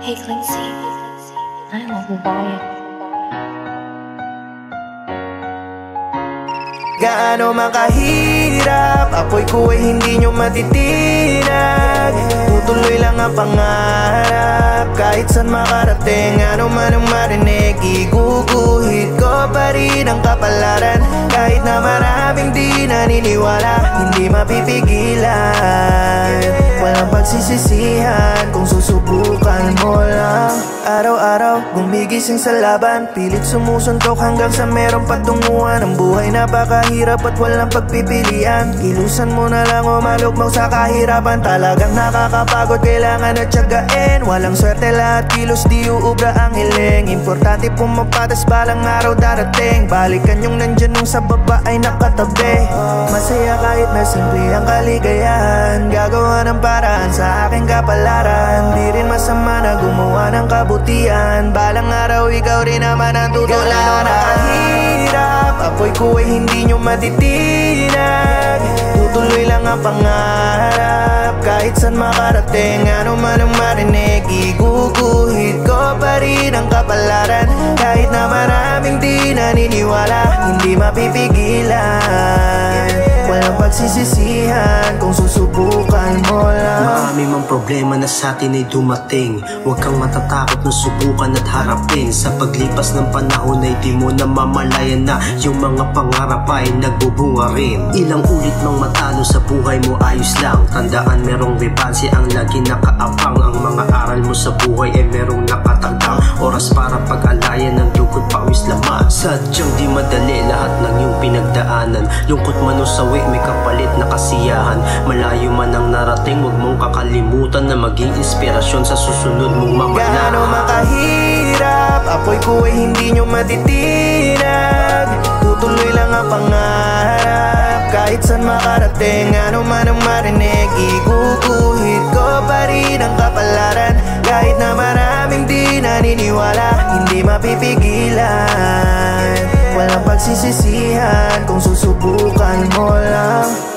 Hey Quincy, I love you, bye. Gaano man kahirap, apoy ko ay hindi nyo matitinag. Tutuloy lang ang pangarap, kahit saan makarating. Ano man ang marinig, iguguhit ko pa rin ang kapalaran. Kahit na maraming di naniniwala, hindi mapipigilan. Walang pagsisisihan kung susubukan mo lang. Araw-araw gumigising sa laban, pilit sumusuntok hanggang sa merong patunguhan. Ang buhay napakahirap at walang pagpipilian. Kilusan mo na lang o malugmok sa kahirapan. Talagang nakakapagod, kailangan at tiyagain. Walang swerte, lahat kilos, di uubra ang hiling. Importante pumapatas, balang araw darating. Balikan yung nandyan nung sa baba ay nakatabi. Masaya kahit na simple ang kaligayahan. Gagawa ng paraan sa aking kapalaran. Di rin masama na gumawa ng kabutihan. Balang araw ikaw rin naman ang tutularan. Nakahirap, apoy ko ay hindi nyo matitinag. Tutuloy lang ang pangarap, kahit saan makarating. Ano man ang marinig, iguguhit ko pa rin ang kapalaran. Kahit na maraming di naniniwala, hindi mapipigilan. Walang pagsisisihan kung susubukan mo lang. Marami mang problema na sa atin ay dumating. Huwag kang matatakot na subukan at harapin. Sa paglipas ng panahon ay di mo namamalayan na yung mga pangarap ay nagbubunga rin. Ilang ulit mang matalo sa buhay mo ayos lang. Tandaan merong rebansi ang lagi nakaabang. Ang mga aral mo sa buhay ay merong nakatagdang oras para pag-alayan ng lugod pawis laman. Sadyang di madali lahat ng iyong pinagdaanan. Lungkot man o sawi, may kapalit na kasiyahan. Malayo man ang narating, huwag mong kakalimutan na maging inspirasyon sa susunod mong mamana. Gaano makahirap, apoy ko ay hindi nyo matitinag. Tutuloy lang ang pangarap, kahit saan makarating. Ano man ang marinig, iguguhit ko pa rin ang kapalaran. Kahit na maraming di naniniwala, hindi mapipigilan. Walang pagsisisihan kung susubukan mo lang.